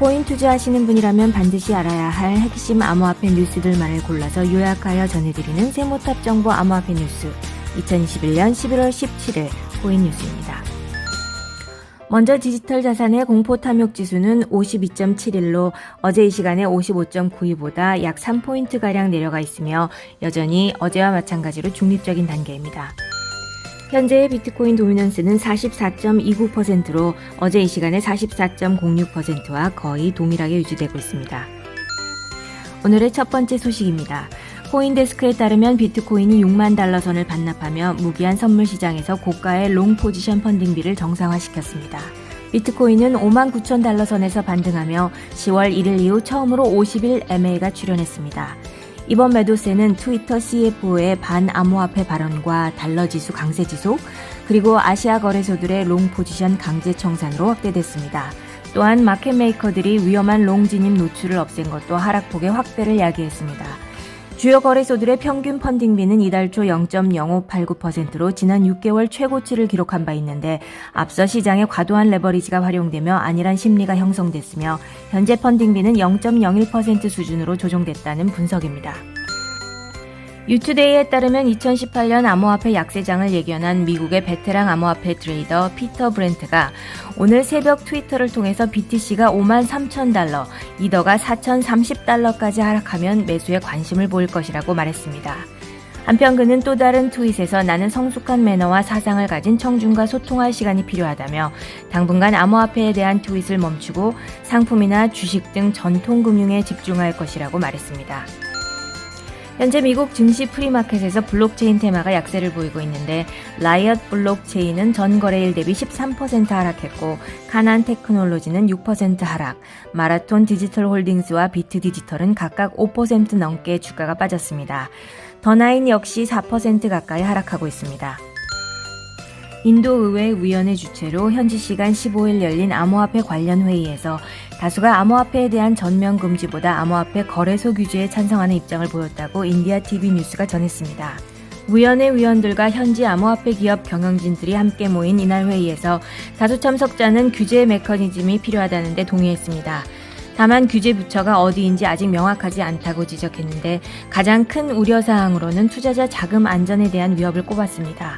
비트코인 투자하시는 분이라면 반드시 알아야 할 핵심 암호화폐 뉴스들만을 골라서 요약하여 전해드리는 세모탑 정보 암호화폐 뉴스 2021년 11월 17일 코인 뉴스입니다. 먼저 디지털 자산의 공포 탐욕 지수는 52.71로 어제 이 시간에 55.92보다 약 3포인트가량 내려가 있으며 여전히 어제와 마찬가지로 중립적인 단계입니다. 현재의 비트코인 도미넌스는 44.29%로 어제 이 시간에 44.06%와 거의 동일하게 유지되고 있습니다. 오늘의 첫 번째 소식입니다. 코인데스크에 따르면 비트코인이 6만 달러 선을 반납하며 무기한 선물 시장에서 고가의 롱 포지션 펀딩비를 정상화시켰습니다. 비트코인은 5만 9천 달러 선에서 반등하며 10월 1일 이후 처음으로 50일 MA가 출현했습니다. 이번 매도세는 트위터 CFO의 반암호화폐 발언과 달러지수 강세 지속, 그리고 아시아 거래소들의 롱 포지션 강제 청산으로 확대됐습니다. 또한 마켓메이커들이 위험한 롱 진입 노출을 없앤 것도 하락폭의 확대를 야기했습니다. 주요 거래소들의 평균 펀딩비는 이달 초 0.0589%로 지난 6개월 최고치를 기록한 바 있는데 앞서 시장에 과도한 레버리지가 활용되며 안일한 심리가 형성됐으며 현재 펀딩비는 0.01% 수준으로 조정됐다는 분석입니다. 유투데이에 따르면 2018년 암호화폐 약세장을 예견한 미국의 베테랑 암호화폐 트레이더 피터 브렌트가 오늘 새벽 트위터를 통해서 BTC가 5만 3천 달러, 이더가 4,030달러까지 하락하면 매수에 관심을 보일 것이라고 말했습니다. 한편 그는 또 다른 트윗에서 나는 성숙한 매너와 사상을 가진 청중과 소통할 시간이 필요하다며 당분간 암호화폐에 대한 트윗을 멈추고 상품이나 주식 등 전통금융에 집중할 것이라고 말했습니다. 현재 미국 증시 프리마켓에서 블록체인 테마가 약세를 보이고 있는데 라이엇 블록체인은 전 거래일 대비 13% 하락했고 카난 테크놀로지는 6% 하락, 마라톤 디지털 홀딩스와 비트 디지털은 각각 5% 넘게 주가가 빠졌습니다. 더나인 역시 4% 가까이 하락하고 있습니다. 인도의회 위원회 주최로 현지 시간 15일 열린 암호화폐 관련 회의에서 다수가 암호화폐에 대한 전면 금지보다 암호화폐 거래소 규제에 찬성하는 입장을 보였다고 인디아 TV 뉴스가 전했습니다. 위원회 위원들과 현지 암호화폐 기업 경영진들이 함께 모인 이날 회의에서 다수 참석자는 규제 메커니즘이 필요하다는 데 동의했습니다. 다만 규제 부처가 어디인지 아직 명확하지 않다고 지적했는데 가장 큰 우려사항으로는 투자자 자금 안전에 대한 위협을 꼽았습니다.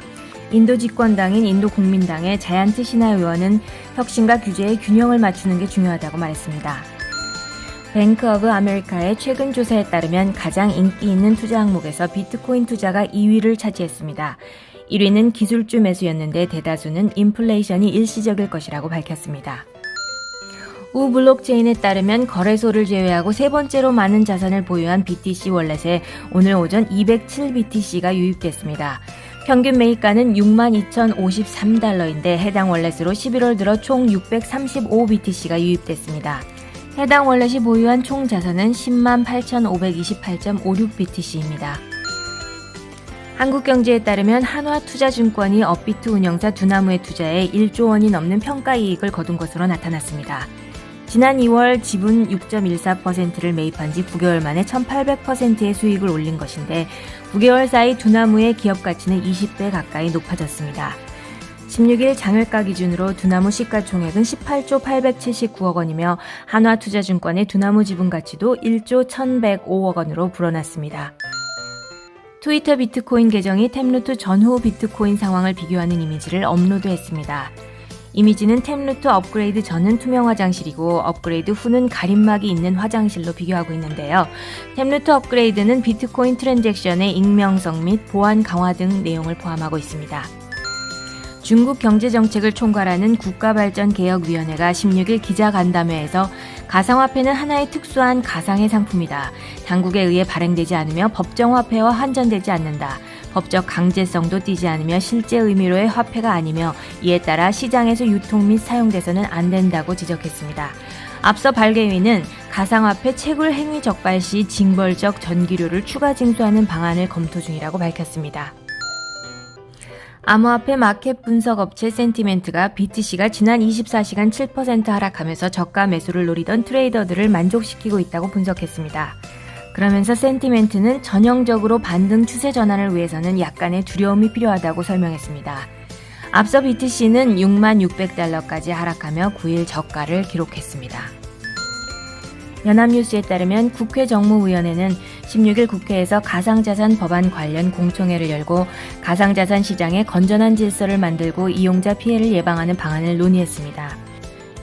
인도 집권당인 인도국민당의 자얀트 시나 의원은 혁신과 규제의 균형을 맞추는 게 중요하다고 말했습니다. 뱅크 오브 아메리카의 최근 조사에 따르면 가장 인기 있는 투자 항목에서 비트코인 투자가 2위를 차지했습니다. 1위는 기술주 매수였는데 대다수는 인플레이션이 일시적일 것이라고 밝혔습니다. 우 블록체인에 따르면 거래소를 제외하고 세 번째로 많은 자산을 보유한 BTC 월렛에 오늘 오전 207BTC가 유입됐습니다. 평균 매입가는 62,053달러인데 해당 월렛으로 11월 들어 총 635BTC가 유입됐습니다. 해당 월렛이 보유한 총 자산은 108,528.56BTC입니다. 한국경제에 따르면 한화투자증권이 업비트 운영사 두나무에 투자해 1조 원이 넘는 평가이익을 거둔 것으로 나타났습니다. 지난 2월 지분 6.14%를 매입한 지 9개월 만에 1,800%의 수익을 올린 것인데 9개월 사이 두나무의 기업 가치는 20배 가까이 높아졌습니다. 16일 장외가 기준으로 두나무 시가총액은 18조 879억 원이며 한화투자증권의 두나무 지분 가치도 1조 1,105억 원으로 불어났습니다. 트위터 비트코인 계정이 템루트 전후 비트코인 상황을 비교하는 이미지를 업로드했습니다. 이미지는 템루트 업그레이드 전은 투명 화장실이고 업그레이드 후는 가림막이 있는 화장실로 비교하고 있는데요. 템루트 업그레이드는 비트코인 트랜잭션의 익명성 및 보안 강화 등 내용을 포함하고 있습니다. 중국 경제정책을 총괄하는 국가발전개혁위원회가 16일 기자간담회에서 가상화폐는 하나의 특수한 가상의 상품이다. 당국에 의해 발행되지 않으며 법정화폐와 환전되지 않는다. 법적 강제성도 띠지 않으며 실제 의미로의 화폐가 아니며 이에 따라 시장에서 유통 및 사용돼서는 안 된다고 지적했습니다. 앞서 발개위는 가상화폐 채굴 행위 적발 시 징벌적 전기료를 추가 징수하는 방안을 검토 중이라고 밝혔습니다. 암호화폐 마켓 분석 업체 센티멘트가 BTC가 지난 24시간 7% 하락하면서 저가 매수를 노리던 트레이더들을 만족시키고 있다고 분석했습니다. 그러면서 센티멘트는 전형적으로 반등 추세 전환을 위해서는 약간의 두려움이 필요하다고 설명했습니다. 앞서 BTC는 6만 600달러까지 하락하며 9일 저가를 기록했습니다. 연합뉴스에 따르면 국회 정무위원회는 16일 국회에서 가상자산 법안 관련 공청회를 열고 가상자산 시장에 건전한 질서를 만들고 이용자 피해를 예방하는 방안을 논의했습니다.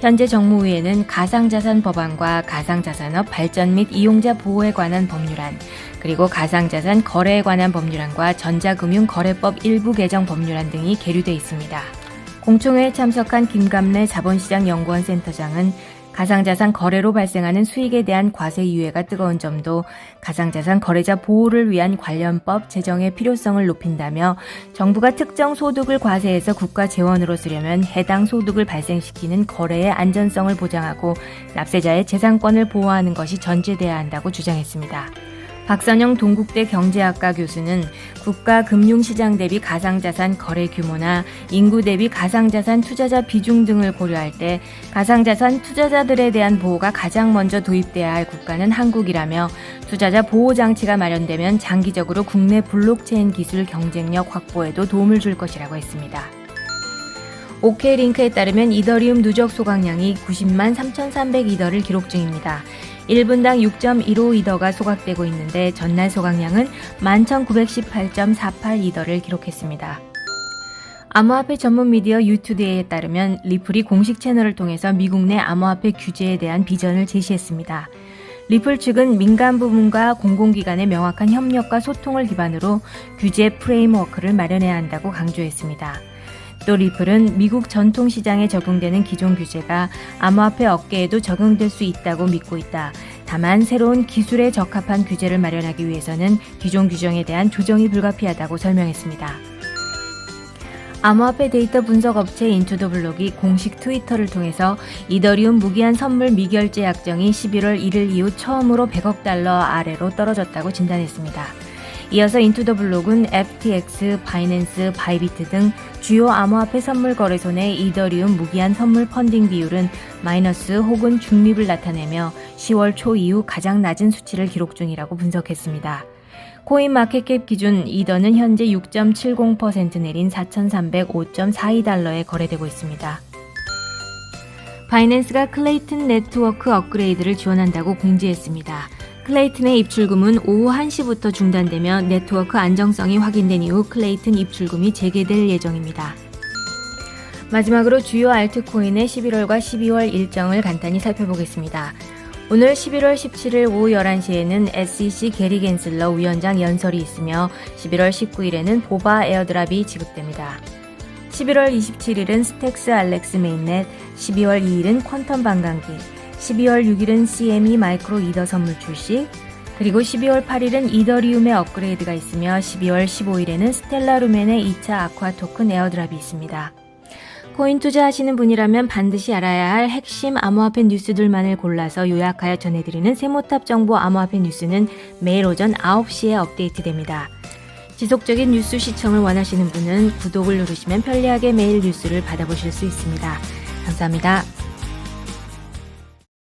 현재 정무위에는 가상자산 법안과 가상자산업 발전 및 이용자 보호에 관한 법률안, 그리고 가상자산 거래에 관한 법률안과 전자금융거래법 일부 개정 법률안 등이 계류돼 있습니다. 공청회에 참석한 김감래 자본시장연구원 센터장은 가상자산 거래로 발생하는 수익에 대한 과세 유예가 뜨거운 점도 가상자산 거래자 보호를 위한 관련법 제정의 필요성을 높인다며 정부가 특정 소득을 과세해서 국가 재원으로 쓰려면 해당 소득을 발생시키는 거래의 안전성을 보장하고 납세자의 재산권을 보호하는 것이 전제돼야 한다고 주장했습니다. 박선영 동국대 경제학과 교수는 국가 금융시장 대비 가상자산 거래 규모나 인구 대비 가상자산 투자자 비중 등을 고려할 때 가상자산 투자자들에 대한 보호가 가장 먼저 도입돼야 할 국가는 한국이라며 투자자 보호 장치가 마련되면 장기적으로 국내 블록체인 기술 경쟁력 확보에도 도움을 줄 것이라고 했습니다. OK링크에 따르면 이더리움 누적 소각량이 90만 3,300이더를 기록 중입니다. 1분당 6.15 이더가 소각되고 있는데 전날 소각량은 11,918.48 이더를 기록했습니다. 암호화폐 전문 미디어 유투데이에 따르면 리플이 공식 채널을 통해서 미국 내 암호화폐 규제에 대한 비전을 제시했습니다. 리플 측은 민간 부문과 공공기관의 명확한 협력과 소통을 기반으로 규제 프레임워크를 마련해야 한다고 강조했습니다. 또 리플은 미국 전통시장에 적용되는 기존 규제가 암호화폐 업계에도 적용될 수 있다고 믿고 있다. 다만 새로운 기술에 적합한 규제를 마련하기 위해서는 기존 규정에 대한 조정이 불가피하다고 설명했습니다. 암호화폐 데이터 분석 업체 인투더블록이 공식 트위터를 통해서 이더리움 무기한 선물 미결제 약정이 11월 1일 이후 처음으로 100억 달러 아래로 떨어졌다고 진단했습니다. 이어서 인투더블록은 FTX, 바이낸스, 바이비트 등 주요 암호화폐 선물 거래소 내 이더리움 무기한 선물 펀딩 비율은 마이너스 혹은 중립을 나타내며 10월 초 이후 가장 낮은 수치를 기록 중이라고 분석했습니다. 코인마켓캡 기준 이더는 현재 6.70% 내린 4,305.42달러에 거래되고 있습니다. 바이낸스가 클레이튼 네트워크 업그레이드를 지원한다고 공지했습니다. 클레이튼의 입출금은 오후 1시부터 중단되며 네트워크 안정성이 확인된 이후 클레이튼 입출금이 재개될 예정입니다. 마지막으로 주요 알트코인의 11월과 12월 일정을 간단히 살펴보겠습니다. 오늘 11월 17일 오후 11시에는 SEC 게리 겐슬러 위원장 연설이 있으며 11월 19일에는 보바 에어드랍이 지급됩니다. 11월 27일은 스택스 알렉스 메인넷, 12월 2일은 퀀텀 반감기, 12월 6일은 CME 마이크로 이더 선물 출시, 그리고 12월 8일은 이더리움의 업그레이드가 있으며 12월 15일에는 스텔라 루멘의 2차 아쿠아 토큰 에어드랍이 있습니다. 코인 투자하시는 분이라면 반드시 알아야 할 핵심 암호화폐 뉴스들만을 골라서 요약하여 전해드리는 세모탑 정보 암호화폐 뉴스는 매일 오전 9시에 업데이트됩니다. 지속적인 뉴스 시청을 원하시는 분은 구독을 누르시면 편리하게 매일 뉴스를 받아보실 수 있습니다. 감사합니다.